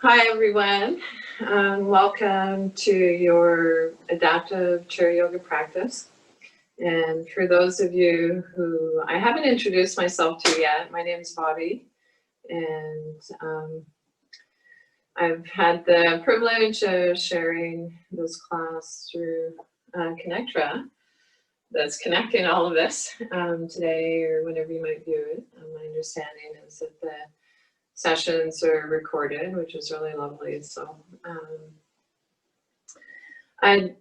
Hi everyone, welcome to your adaptive chair yoga practice. And for those of you who I haven't introduced myself to yet, my name is Bobbie, and I've had the privilege of sharing this class through ConnecTra that's connecting all of this today or whenever you might view it. My understanding is that the sessions are recorded, which is really lovely. So I'd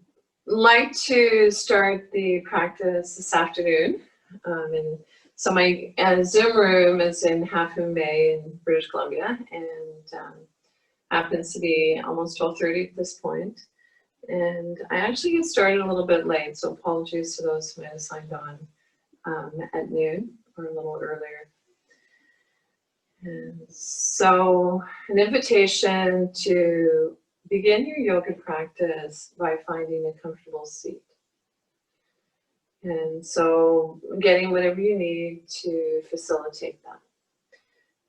like to start the practice this afternoon. And so my Zoom room is in Half Moon Bay in British Columbia, and happens to be almost 12:30 at this point. And I actually get started a little bit late, so apologies to those who might have signed on at noon or a little earlier. And so an invitation to begin your yoga practice by finding a comfortable seat. And so getting whatever you need to facilitate that.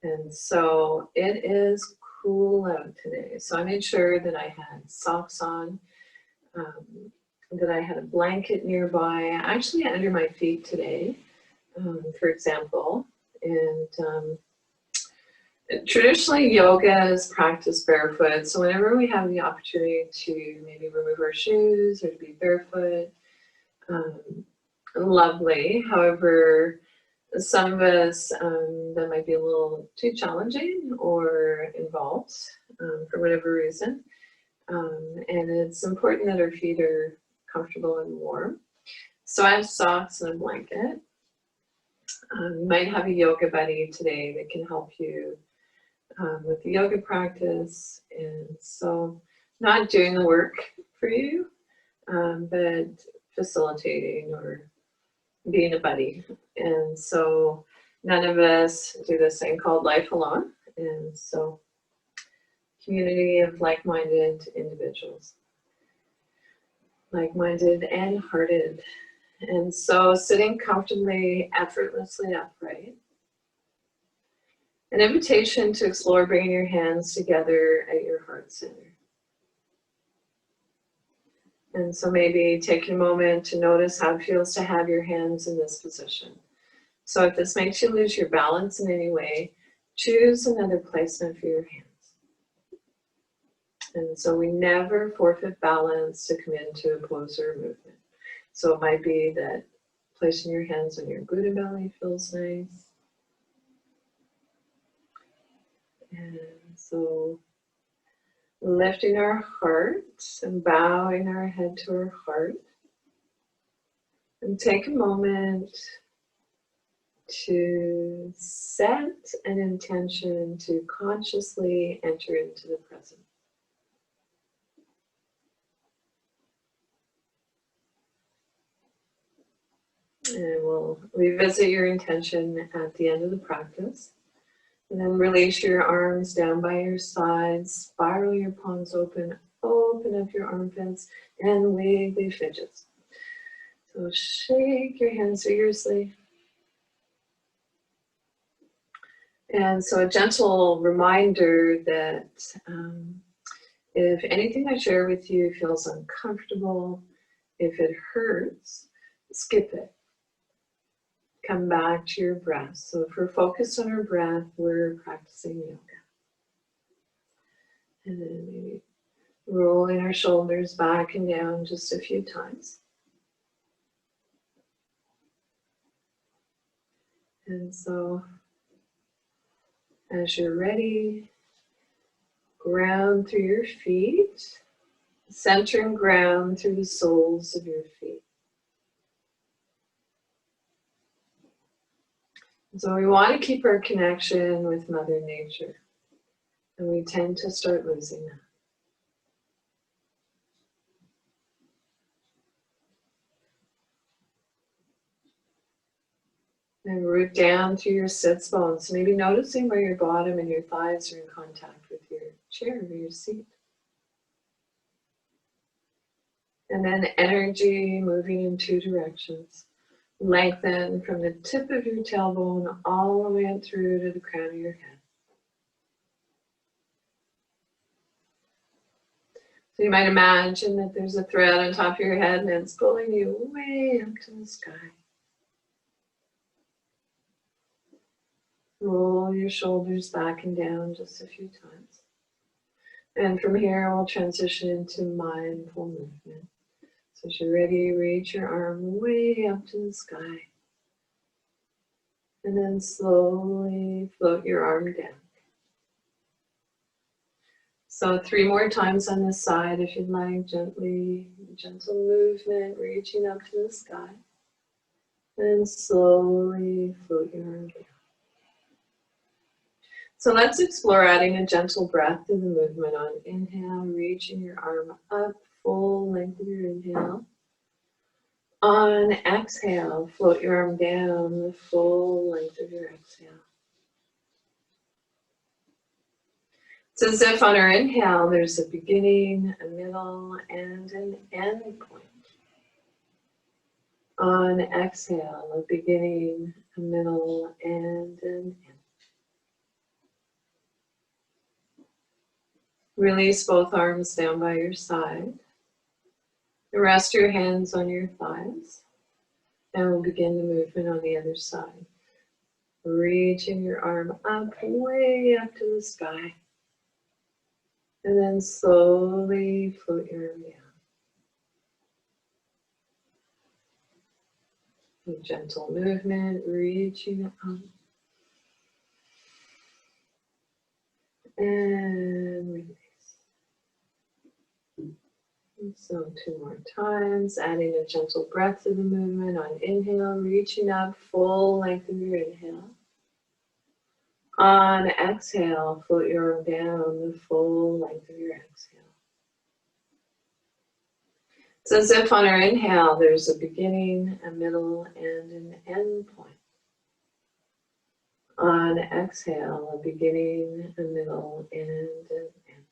And so it is cool out today. So I made sure that I had socks on, that I had a blanket nearby, actually under my feet today, for example. And traditionally, yoga is practiced barefoot. So whenever we have the opportunity to maybe remove our shoes or to be barefoot, lovely. However, some of us, that might be a little too challenging or involved for whatever reason. And it's important that our feet are comfortable and warm. So I have socks and a blanket. You might have a yoga buddy today that can help you with the yoga practice. And so not doing the work for you, but facilitating or being a buddy. And so none of us do this thing called life alone. And so community of like-minded individuals, like-minded and hearted. And so sitting comfortably, effortlessly upright. An invitation to explore bringing your hands together at your heart center. And so maybe take a moment to notice how it feels to have your hands in this position. So if this makes you lose your balance in any way, choose another placement for your hands. And so we never forfeit balance to come into a pose or movement. So it might be that placing your hands on your Buddha belly feels nice. And so lifting our heart and bowing our head to our heart. And take a moment to set an intention to consciously enter into the present. And we'll revisit your intention at the end of the practice. And then release your arms down by your sides, spiral your palms open, open up your armpits, and wiggly fidgets. So shake your hands vigorously. And so a gentle reminder that if anything I share with you feels uncomfortable, if it hurts, skip it. Come back to your breath. So if we're focused on our breath, we're practicing yoga. And then maybe rolling our shoulders back and down just a few times. And so as you're ready, ground through your feet, center and ground through the soles of your feet. So we want to keep our connection with Mother Nature, and we tend to start losing that. And root down through your sits bones, maybe noticing where your bottom and your thighs are in contact with your chair or your seat. And then energy moving in two directions. Lengthen from the tip of your tailbone all the way up through to the crown of your head. So you might imagine that there's a thread on top of your head and it's pulling you way up to the sky. Roll your shoulders back and down just a few times. And from here, we'll transition into mindful movement. So as you're ready, reach your arm way up to the sky. And then slowly float your arm down. So 3 more times on this side, if you'd like, gentle movement, reaching up to the sky. And slowly float your arm down. So let's explore adding a gentle breath to the movement on inhale, reaching your arm up, full length of your inhale. On exhale, float your arm down the full length of your exhale. It's as if on our inhale, there's a beginning, a middle, and an end point. On exhale, a beginning, a middle, and an end. Release both arms down by your side. Rest your hands on your thighs. And we'll begin the movement on the other side. Reaching your arm up, way up to the sky. And then slowly float your arm down. A gentle movement, reaching up. And release. And so 2 more times, adding a gentle breath to the movement on inhale, reaching up, full length of your inhale. On exhale, float your arm down the full length of your exhale. It's as if on our inhale, there's a beginning, a middle, and an end point. On exhale, a beginning, a middle, and an end.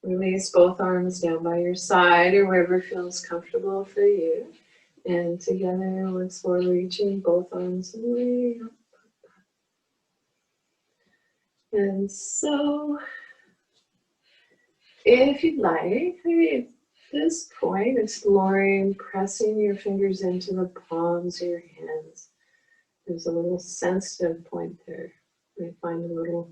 Release both arms down by your side or wherever feels comfortable for you. And together, we'll explore reaching both arms way up. And so, if you'd like, maybe at this point, exploring pressing your fingers into the palms of your hands. There's a little sensitive point there. You might find a little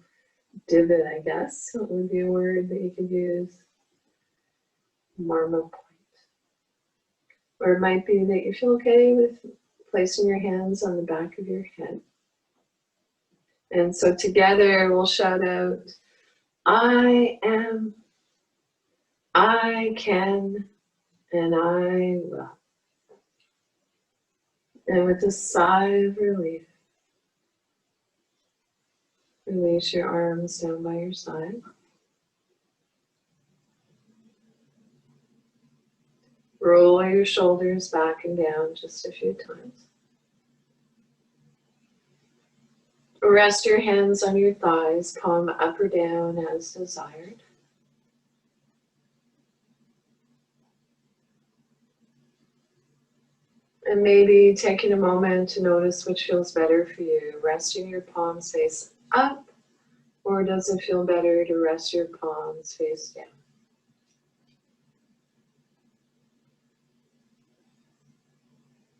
divot, I guess. That would be a word that you could use. Marma point. Or it might be that you feel okay with placing your hands on the back of your head. And so together we'll shout out, I am, I can, and I will. And with a sigh of relief, release your arms down by your side. Roll your shoulders back and down just a few times. Rest your hands on your thighs, palm up or down as desired. And maybe taking a moment to notice which feels better for you. Resting your palms face up, or does it feel better to rest your palms face down?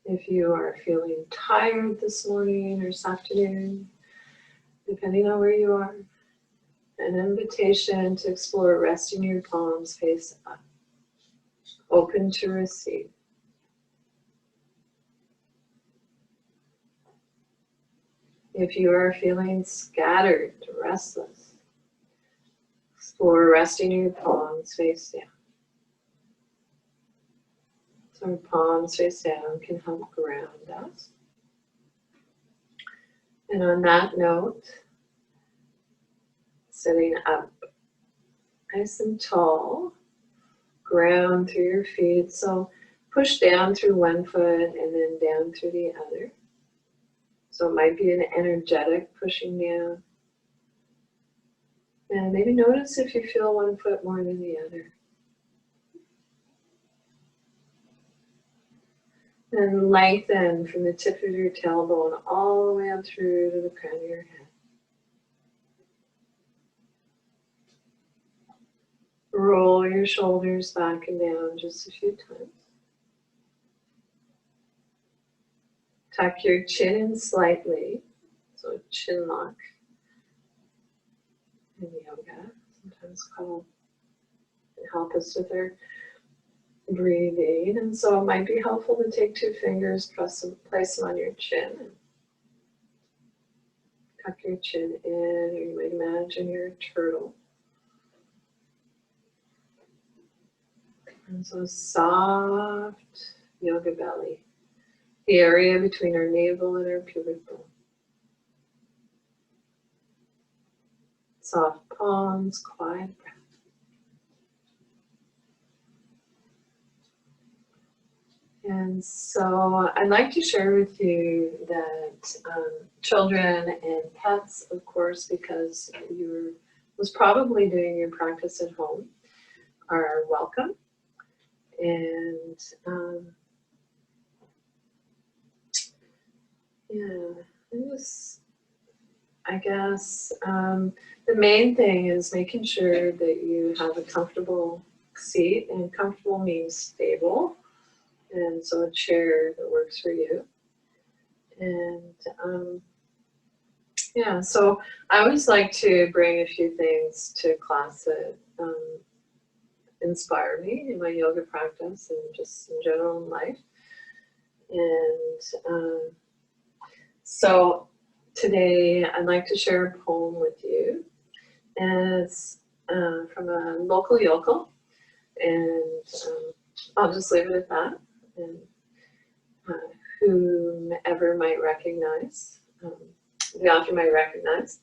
If you are feeling tired this morning or this afternoon, depending on where you are, an invitation to explore resting your palms face up, open to receive. If you are feeling scattered, restless, explore resting your palms face down. So our palms face down can help ground us. And on that note, sitting up nice and tall, ground through your feet. So push down through one foot and then down through the other. So it might be an energetic pushing down. And maybe notice if you feel one foot more than the other. And lengthen from the tip of your tailbone all the way up through to the crown of your head. Roll your shoulders back and down just a few times. Tuck your chin in slightly, so chin lock in yoga, sometimes called, can help us with our breathing. And so it might be helpful to take 2 fingers, place them on your chin, and tuck your chin in, or you might imagine you're a turtle. And so soft yoga belly, the area between our navel and our pubic bone. Soft palms, quiet breath. And so I'd like to share with you that children and pets, of course, because you was probably doing your practice at home, are welcome. And I guess the main thing is making sure that you have a comfortable seat, and comfortable means stable. And so a chair that works for you. And so I always like to bring a few things to class that inspire me in my yoga practice and just in general in life. And so today I'd like to share a poem with you. And it's from a local yokel. And I'll just leave it at that. And whomever might recognize, the author might recognize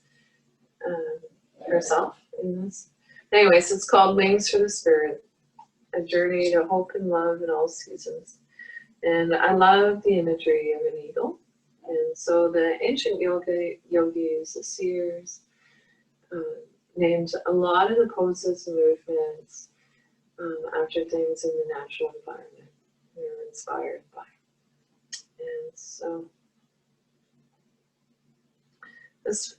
herself in this. Anyways, it's called Wings for the Spirit, a journey to hope and love in all seasons. And I love the imagery of an eagle. And so the ancient yogis, the seers, named a lot of the poses and movements after things in the natural environment we were inspired by. And so this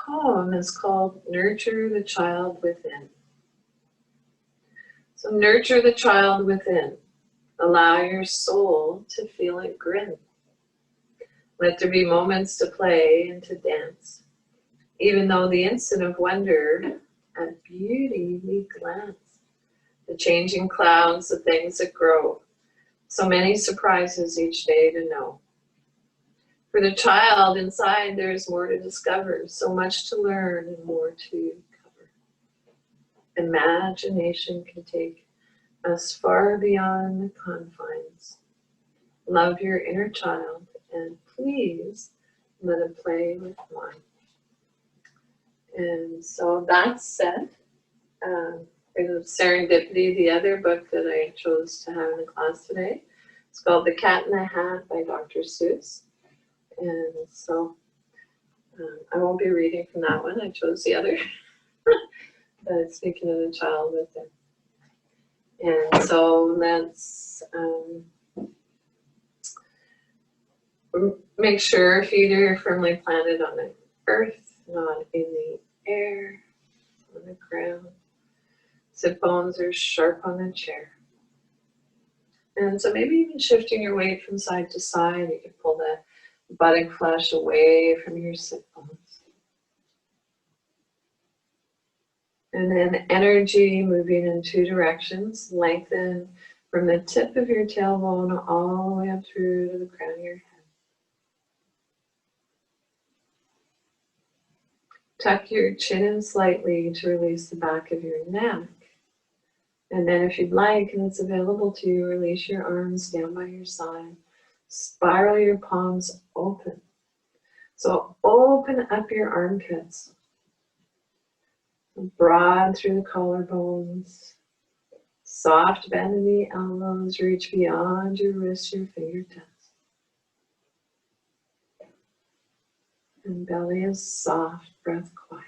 poem is called Nurture the Child Within. So nurture the child within. Allow your soul to feel it grin. Let there be moments to play and to dance. Even though the instant of wonder at beauty we glance. The changing clouds, the things that grow. So many surprises each day to know. For the child inside, there's more to discover, so much to learn and more to cover. Imagination can take us far beyond the confines. Love your inner child and please let it play with mine. And so that said, Serendipity, the other book that I chose to have in the class today, it's called The Cat in the Hat by Dr. Seuss. And so I won't be reading from that one. I chose the other. But it's speaking of the child within. And so let's make sure feet are firmly planted on the earth, not in the air, on the ground. Sit bones are sharp on the chair. And so maybe even shifting your weight from side to side, you can pull the buttock flesh away from your sit bones. And then energy moving in 2 directions, lengthen from the tip of your tailbone all the way up through to the crown of your head. Tuck your chin in slightly to release the back of your neck. And then if you'd like, and it's available to you, release your arms down by your side. Spiral your palms open. So open up your armpits. Broad through the collarbones. Soft bend in the elbows. Reach beyond your wrists, your fingertips. And belly is soft, breath quiet.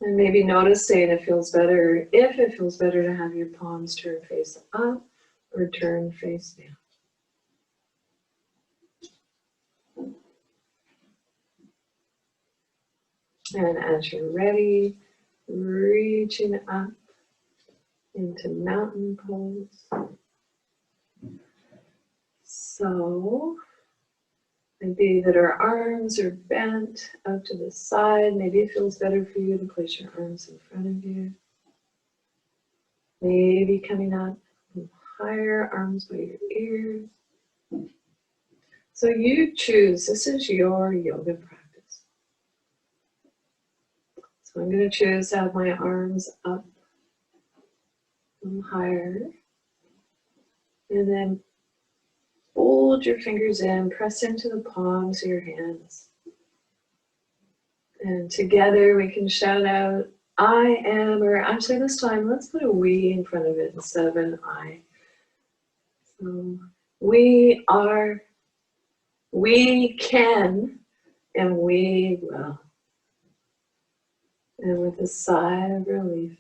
And maybe noticing it feels better, if it feels better to have your palms turn face up or turn face down. And as you're ready, reaching up into mountain pose. So maybe that our arms are bent out to the side. Maybe it feels better for you to place your arms in front of you. Maybe coming up higher, arms by your ears. So you choose, this is your yoga practice. So I'm going to choose to have my arms up and higher. And then fold your fingers in, press into the palms of your hands. And together we can shout out, I am, or actually this time, let's put a we in front of it instead of an I. So we are, we can, and we will. And with a sigh of relief,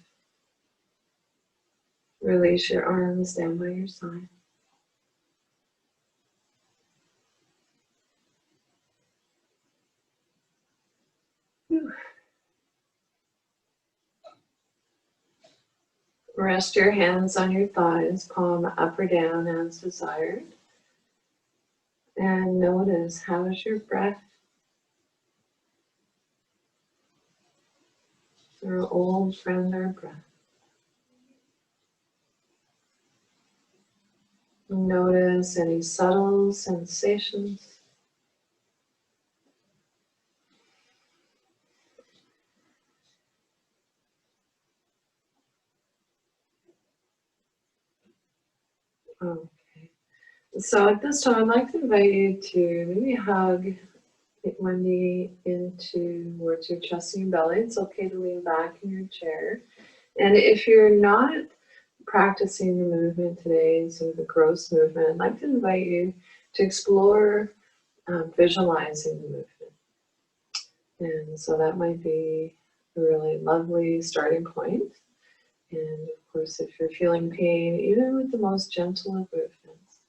release your arms down by your side. Whew. Rest your hands on your thighs, palm up or down as desired. And notice, how's your breath? Our old friend, our breath. Notice any subtle sensations. Okay. So at this time, I'd like to invite you to maybe hug one knee into towards your chest and your belly. It's okay to lean back in your chair. And if you're not practicing the movement today, so the gross movement, I'd like to invite you to explore visualizing the movement. And so that might be a really lovely starting point. And of course, if you're feeling pain, even with the most gentle of movements,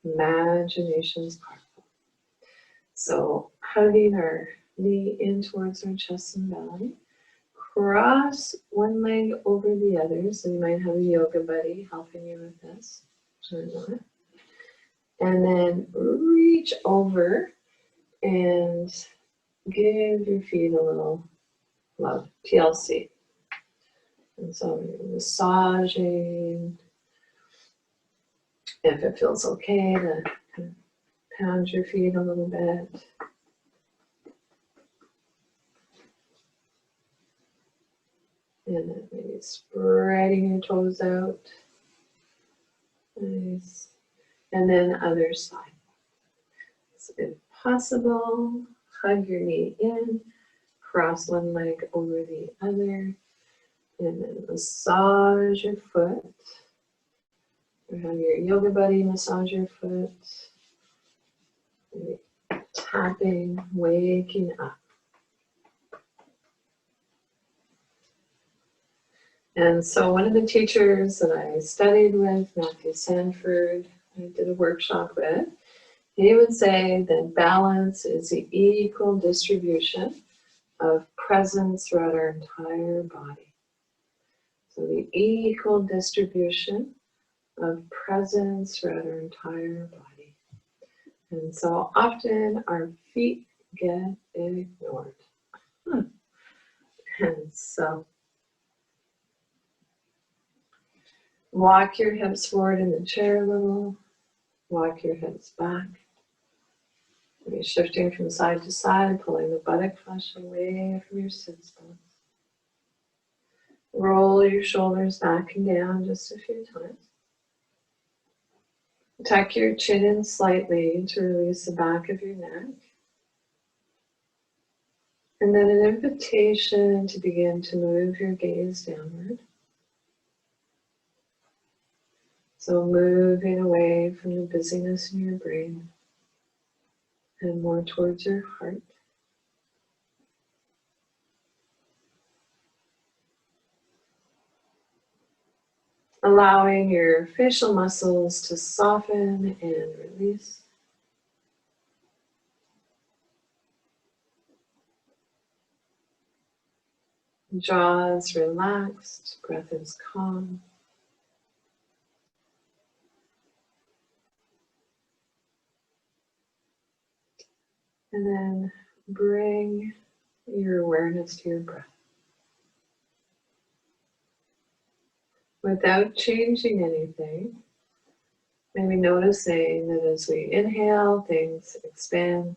imagination is powerful. So hugging our knee in towards our chest and belly. Cross one leg over the other, so you might have a yoga buddy helping you with this, or not. And then reach over and give your feet a little love, TLC. And so you're massaging, if it feels okay to kind of pound your feet a little bit. And then maybe spreading your toes out. Nice. And then other side. So if possible, hug your knee in, cross one leg over the other, and then massage your foot. Or have your yoga buddy massage your foot. Maybe tapping, waking up. And so one of the teachers that I studied with, Matthew Sanford, I did a workshop with, he would say that balance is the equal distribution of presence throughout our entire body. So the equal distribution of presence throughout our entire body. And so often our feet get ignored. And so walk your hips forward in the chair a little. Walk your hips back. Maybe shifting from side to side, pulling the buttock flesh away from your sits bones. Roll your shoulders back and down just a few times. Tuck your chin in slightly to release the back of your neck. And then an invitation to begin to move your gaze downward. So moving away from the busyness in your brain and more towards your heart. Allowing your facial muscles to soften and release. Jaw is relaxed, breath is calm. And then bring your awareness to your breath. Without changing anything, maybe noticing that as we inhale, things expand.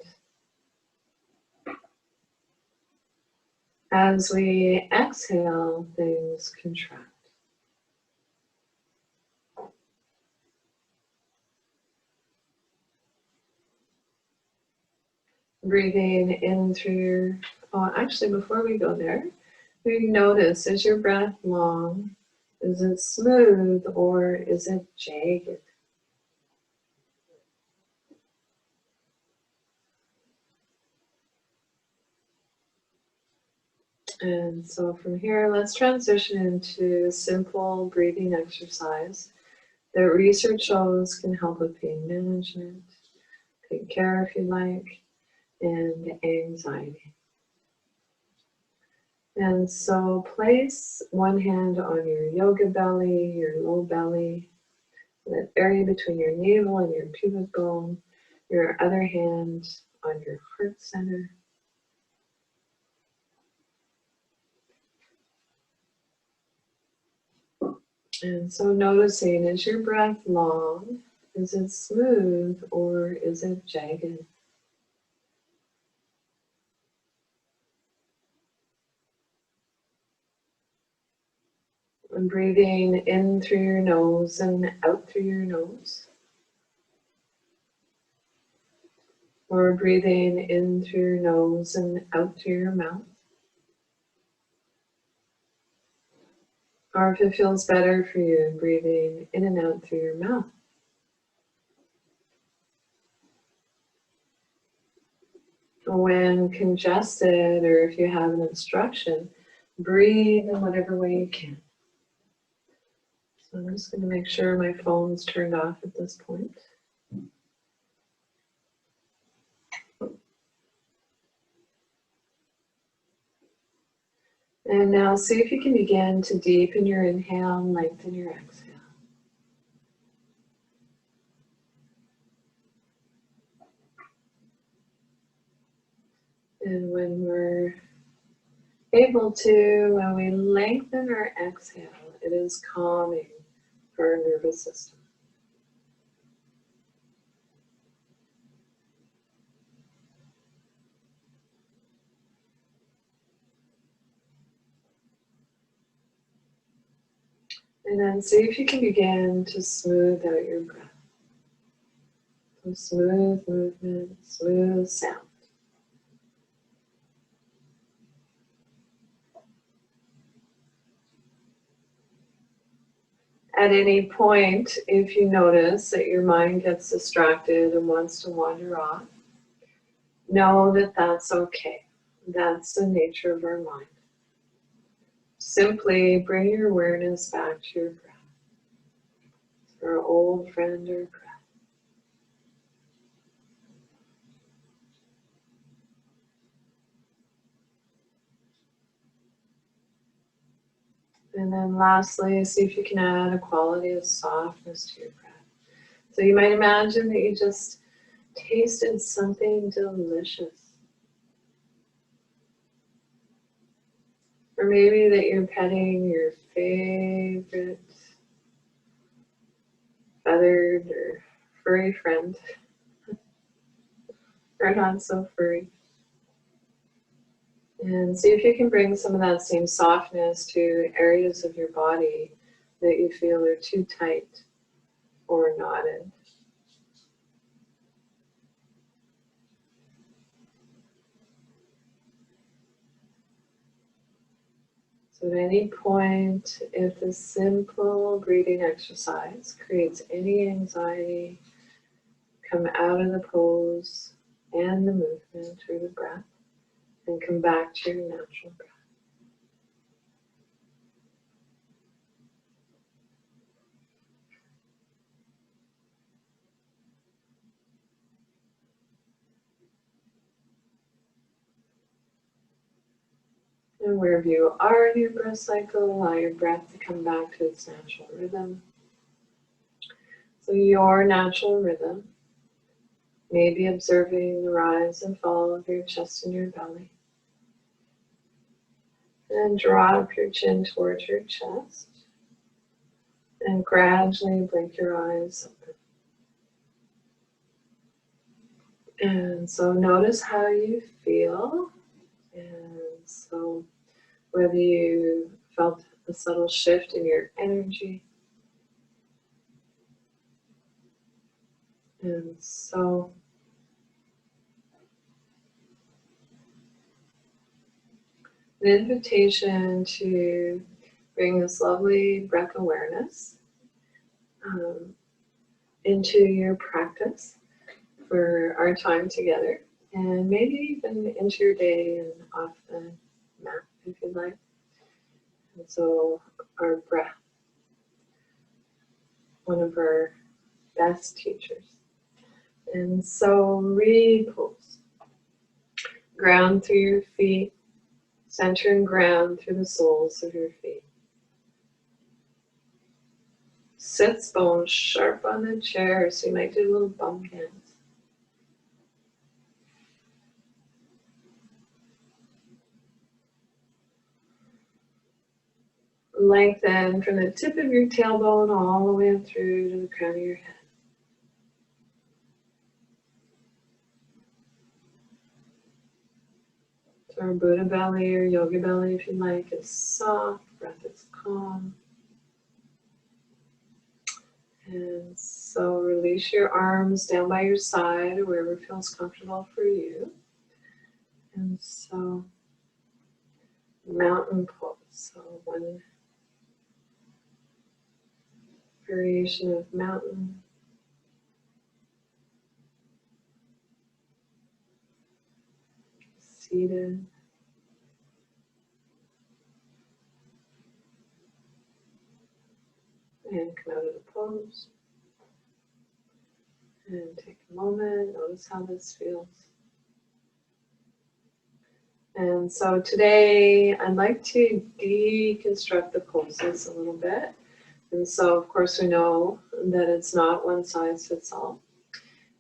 As we exhale, things contract. Breathing in through your, oh, actually, before we go there, we notice, is your breath long? Is it smooth or is it jagged? And so from here, let's transition into a simple breathing exercise that research shows can help with pain management, pain care if you like, and anxiety. And so place one hand on your yoga belly, your low belly, that area between your navel and your pubic bone, your other hand on your heart center. And so noticing, is your breath long? Is it smooth or is it jagged? And breathing in through your nose and out through your nose. Or breathing in through your nose and out through your mouth. Or if it feels better for you, breathing in and out through your mouth. When congested, or if you have an obstruction, breathe in whatever way you can. So I'm just going to make sure my phone's turned off at this point. And now see if you can begin to deepen your inhale and lengthen your exhale. And when we're able to, when we lengthen our exhale, it is calming for our nervous system. And then see if you can begin to smooth out your breath. So smooth movement, smooth sound. At any point, if you notice that your mind gets distracted and wants to wander off, know that that's okay. That's the nature of our mind. Simply bring your awareness back to your breath. Our old friend, our breath. And then lastly, see if you can add a quality of softness to your breath. So you might imagine that you just tasted something delicious. Or maybe that you're petting your favorite feathered or furry friend. Or not so furry. And see if you can bring some of that same softness to areas of your body that you feel are too tight or knotted. So at any point, if this simple breathing exercise creates any anxiety, come out of the pose and the movement or the breath and come back to your natural breath. And wherever you are in your breath cycle, allow your breath to come back to its natural rhythm. So your natural rhythm may be observing the rise and fall of your chest and your belly. And draw up your chin towards your chest. And gradually blink your eyes open. And so notice how you feel. And so whether you felt a subtle shift in your energy. And so an invitation to bring this lovely breath awareness into your practice for our time together, and maybe even into your day and off the mat if you'd like. And so our breath, one of our best teachers. And so repose. Ground through your feet, center and ground through the soles of your feet. Sits bones sharp on the chair, so you might do a little bum dance. Lengthen from the tip of your tailbone all the way up through to the crown of your head. So our Buddha belly or yoga belly, if you like, is soft, breath is calm. And so release your arms down by your side or wherever feels comfortable for you. And so mountain pose. So one variation of mountain. Seated. And come out of the pose. And take a moment, notice how this feels. And so today I'd like to deconstruct the poses a little bit. And so of course we know that it's not one size fits all.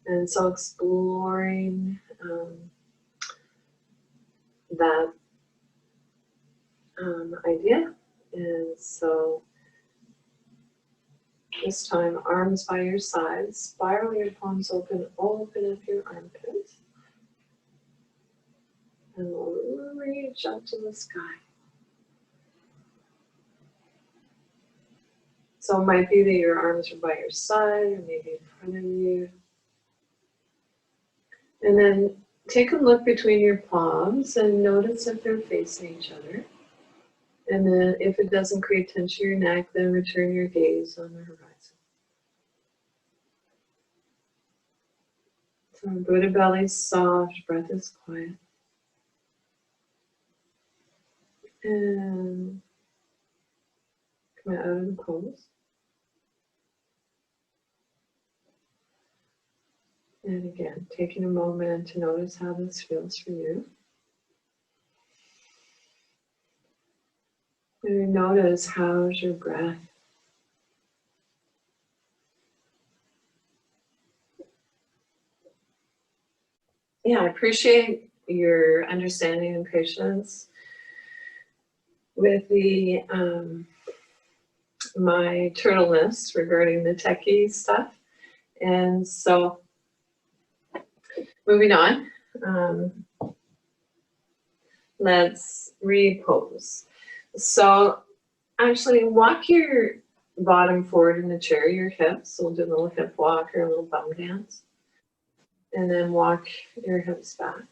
And so exploring that idea. And so this time, arms by your sides, spiral your palms open, open up your armpits. And we'll reach up to the sky. So it might be that your arms are by your side or maybe in front of you. And then take a look between your palms and notice if they're facing each other. And then if it doesn't create tension in your neck, then return your gaze on the horizon. So Buddha belly is soft, breath is quiet. And come out of the pose. And again, taking a moment to notice how this feels for you. And notice how's your breath. Yeah, I appreciate your understanding and patience with the my turtleness regarding the techie stuff. And so moving on, let's repose. So actually walk your bottom forward in the chair, your hips. So we'll do a little hip walk or a little bum dance. And then walk your hips back.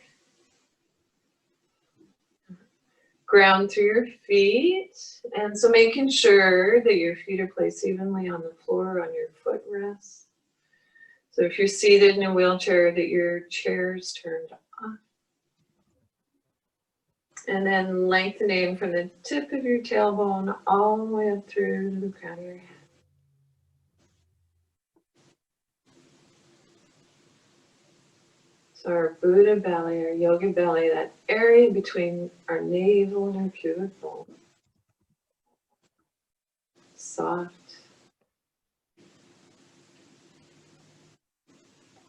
Ground through your feet. And so making sure that your feet are placed evenly on the floor, on your footrests. So if you're seated in a wheelchair, that your chair's turned off. And then lengthening from the tip of your tailbone all the way up through to the crown of your head. So our Buddha belly, our yoga belly, that area between our navel and our pubic bone. Soft.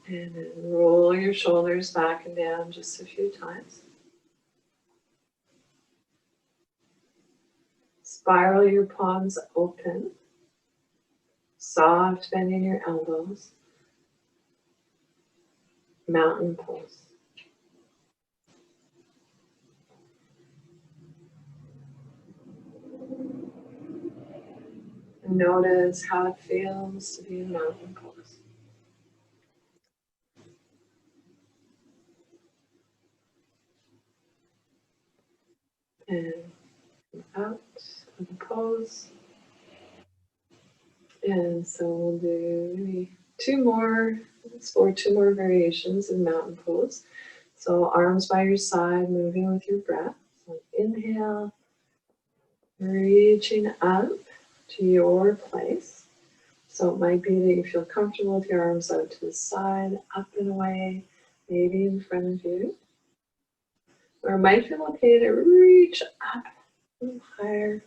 And then roll your shoulders back and down just a few times. Spiral your palms open. Soft bending your elbows. Mountain pose. And notice how it feels to be in mountain pose. And out of the pose. And so we'll do maybe explore two more variations in mountain pose. So arms by your side, moving with your breath. So inhale, reaching up to your place. So it might be that you feel comfortable with your arms out to the side, up and away, maybe in front of you. Or it might feel okay to reach up a little higher.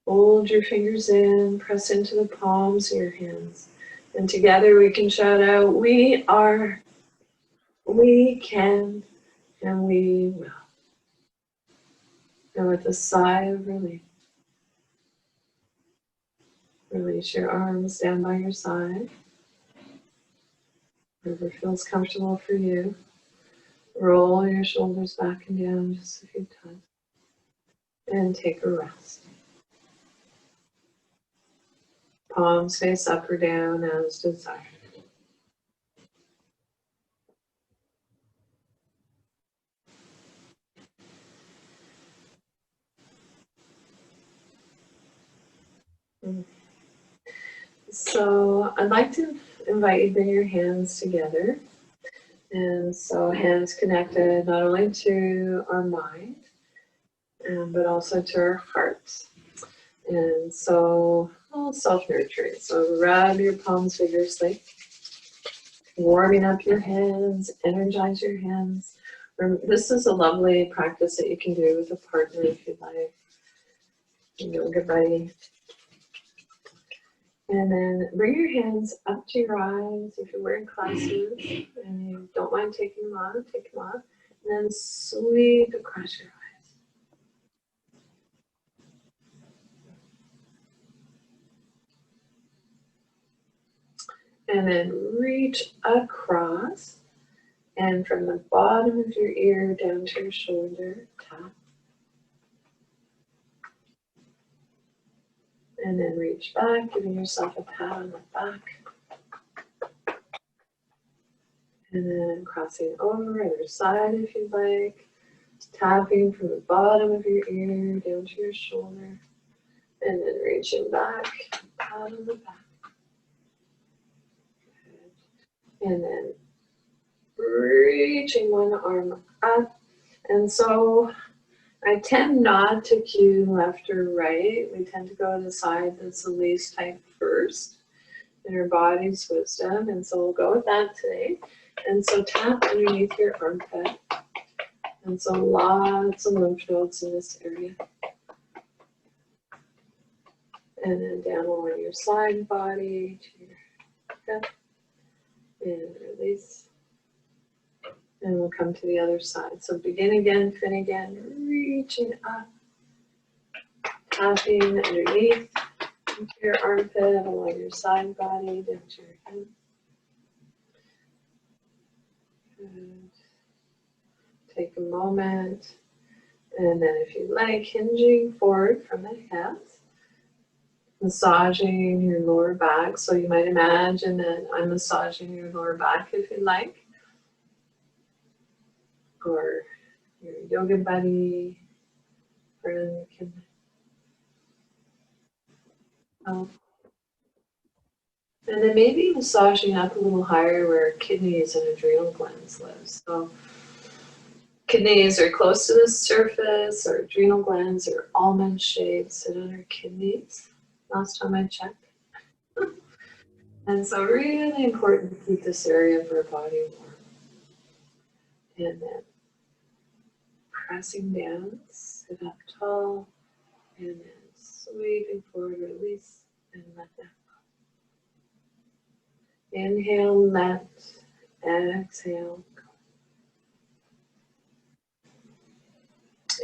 Hold your fingers in, press into the palms of your hands. And together we can shout out, we are, we can, and we will. And with a sigh of relief, release your arms down by your side. Whatever feels comfortable for you. Roll your shoulders back and down just a few times. And take a rest. Palms face up or down as desired. So I'd like to invite you to bring your hands together. And so hands connected not only to our mind, but also to our hearts. And so self-nurturing. So rub your palms vigorously, warming up your hands, energize your hands. This is a lovely practice that you can do with a partner if you'd like. Yoga buddy. And then bring your hands up to your eyes if you're wearing glasses and you don't mind taking them off, take them off. And then sweep across your eyes. And then reach across, and from the bottom of your ear down to your shoulder, tap. And then reach back, giving yourself a pat on the back. And then crossing over other side if you'd like. Tapping from the bottom of your ear down to your shoulder. And then reaching back, pat on the back. And then reaching one arm up. And so I tend not to cue left or right. We tend to go to the side that's the least tight first in our body's wisdom. And so we'll go with that today. And so tap underneath your armpit. And so lots of lymph nodes in this area. And then down along your side body to your hip. And release. And we'll come to the other side. So begin again, fin again, reaching up, tapping underneath into your armpit, along your side body, down to your head. Good. Take a moment, and then if you like, hinging forward from the hips, massaging your lower back. So you might imagine that I'm massaging your lower back if you like. Or your yoga buddy friend can help. And then maybe massaging up a little higher where kidneys and adrenal glands live. So kidneys are close to the surface, or adrenal glands are almond shaped, sit on our kidneys. Last time I checked. And so really important to keep this area of our body warm. And then pressing down, sit up tall, and then sweeping forward, release, and let that go. Inhale, let, exhale, go.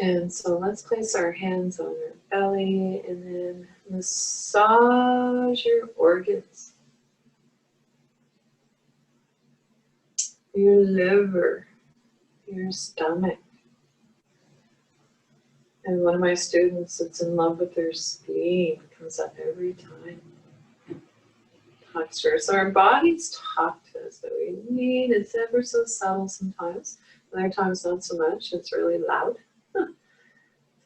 And so let's place our hands on our belly and then massage your organs, your liver, your stomach. And one of my students that's in love with their spleen comes up every time. Talks to her. So our bodies talk to us that we need. It's ever so subtle sometimes. Other times not so much. It's really loud. So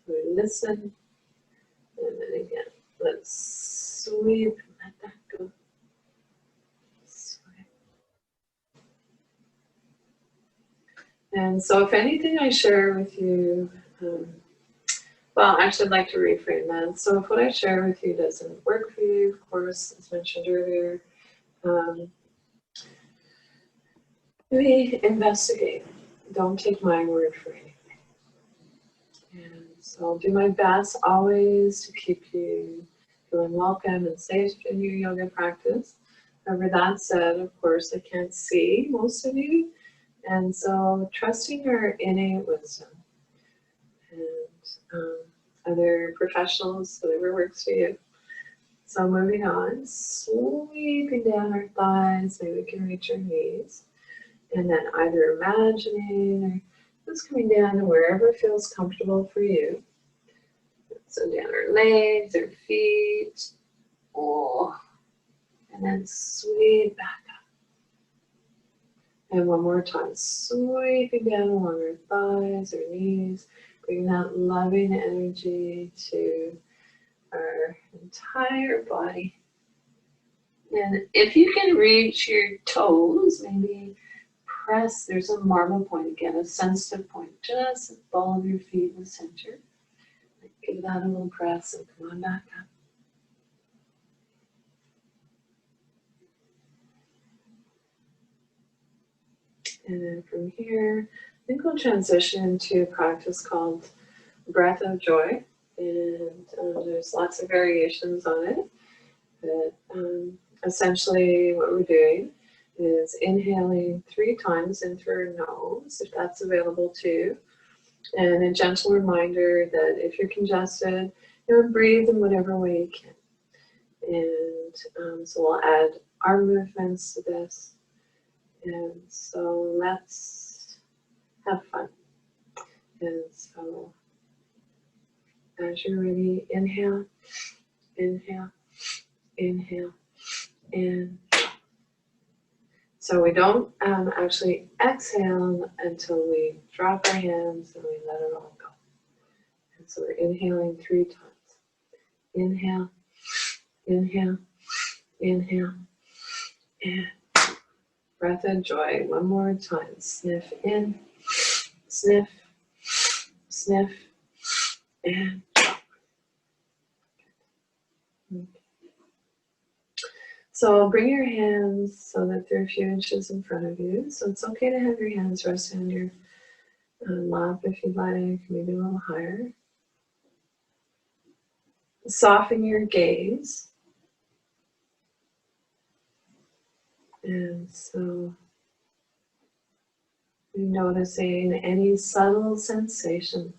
we listen. And then again, let's sweep and let that go. Sweep. And so if anything I share with you, well, actually, I'd like to reframe that. So if what I share with you doesn't work for you, of course, as mentioned earlier, maybe investigate. Don't take my word for anything. And so I'll do my best always to keep you feeling welcome and safe in your yoga practice. However, that said, of course, I can't see most of you. And so trusting your innate wisdom and other professionals, whatever works for you. So moving on, sweeping down our thighs, maybe we can reach our knees. And then either imagining or just coming down to wherever feels comfortable for you. So down our legs, our feet, and then sweep back up. And one more time, sweeping down along our thighs, our knees, bring that loving energy to our entire body. And if you can reach your toes, maybe press, there's a marble point again, a sensitive point, just at the ball of your feet in the center. Give that a little press and come on back up. And then from here, I think we'll transition to a practice called Breath of Joy. And there's lots of variations on it. But essentially what we're doing is inhaling 3 times into our nose, if that's available too. And a gentle reminder that if you're congested, breathe in whatever way you can. And so we'll add arm movements to this. And so let's have fun. And so as you're ready, inhale, inhale, inhale, and so we don't actually exhale until we drop our hands and we let it all go. And so we're inhaling 3 times. Inhale, inhale, inhale, and breath of joy. One more time. Sniff in, sniff, sniff, and drop. Okay. So bring your hands so that they're a few inches in front of you. So it's okay to have your hands resting on your lap if you'd like, maybe a little higher. Soften your gaze. And so you're noticing any subtle sensations.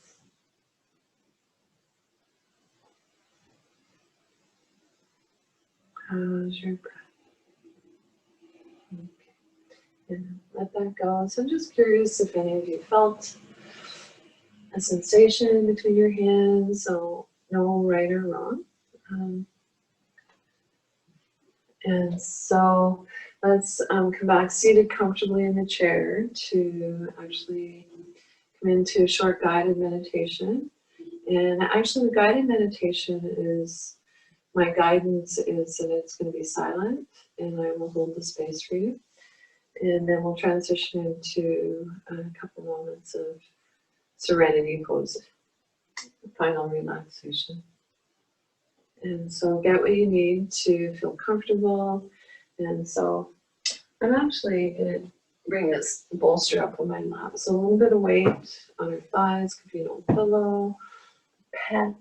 How's your breath? Okay. And let that go. So I'm just curious if any of you felt a sensation between your hands, so no right or wrong. And so let's come back seated comfortably in the chair to actually come into a short guided meditation. And actually the guided meditation is, my guidance is that it's going to be silent and I will hold the space for you. And then we'll transition into a couple moments of serenity pose, final relaxation. And so get what you need to feel comfortable. And so I'm actually going to bring this bolster up on my lap. So a little bit of weight on our thighs could be an old pillow. Pet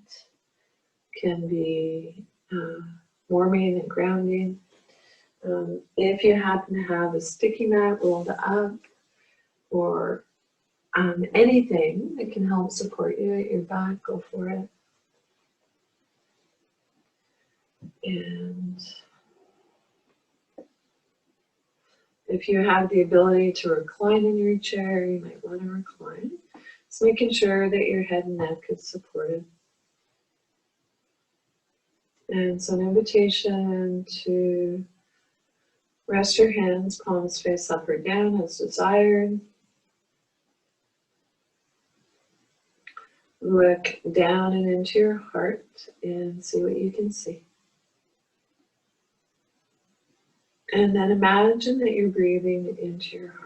can be warming and grounding. If you happen to have a sticky mat rolled up or anything that can help support you at your back, go for it. And if you have the ability to recline in your chair, you might want to recline. So making sure that your head and neck is supported. And so an invitation to rest your hands, palms face up or down as desired. Look down and into your heart and see what you can see. And then imagine that you're breathing into your heart.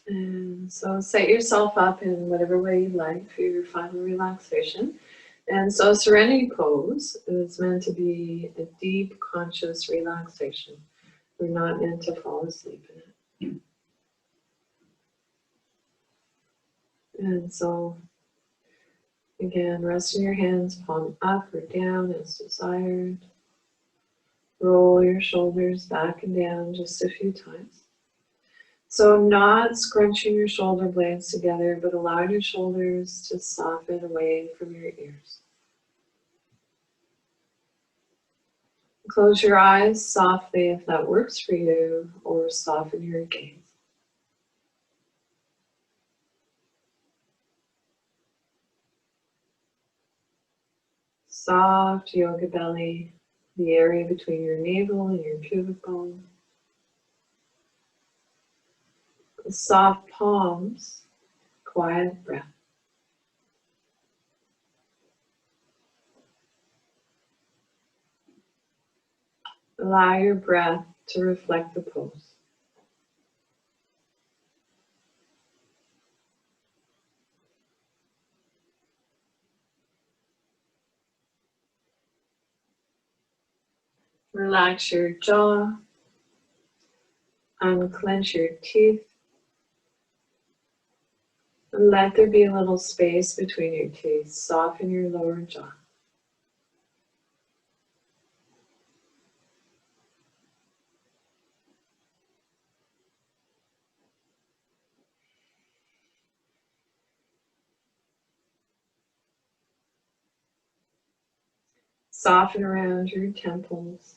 And so set yourself up in whatever way you like for your final relaxation. And so Serenity Pose is meant to be a deep, conscious relaxation. We're not meant to fall asleep in it. And so, again, resting your hands palm up or down as desired. Roll your shoulders back and down just a few times. So not scrunching your shoulder blades together, but allowing your shoulders to soften away from your ears. Close your eyes softly if that works for you, or soften your gaze. Soft yoga belly, the area between your navel and your pubic bone. Soft palms, quiet breath. Allow your breath to reflect the pose. Relax your jaw, unclench your teeth, and let there be a little space between your teeth. Soften your lower jaw. Soften around your temples.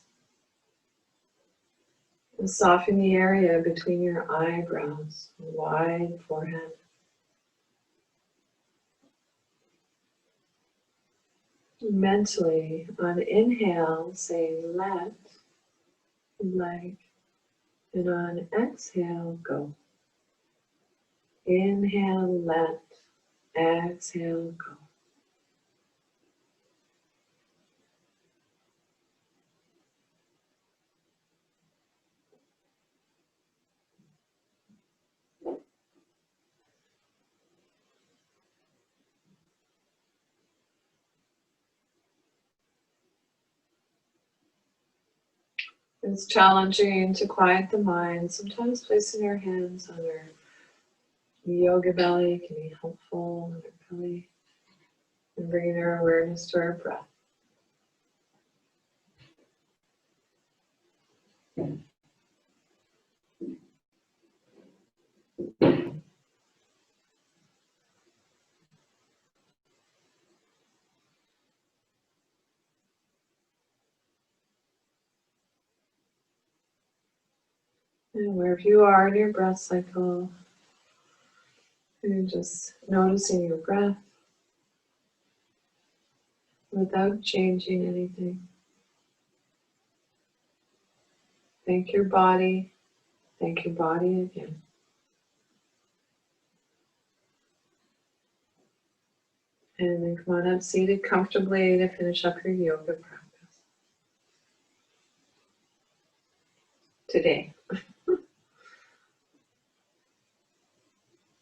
And soften the area between your eyebrows, wide forehead. Mentally, on inhale, say let, like, and on exhale, go. Inhale, let, exhale, go. It's challenging to quiet the mind. Sometimes placing our hands on our yoga belly can be helpful, on our belly, and bringing our awareness to our breath. And wherever you are in your breath cycle, you're just noticing your breath. without changing anything. Thank your body. Thank your body again. And then come on up seated comfortably to finish up your yoga practice today.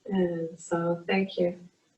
And so thank you.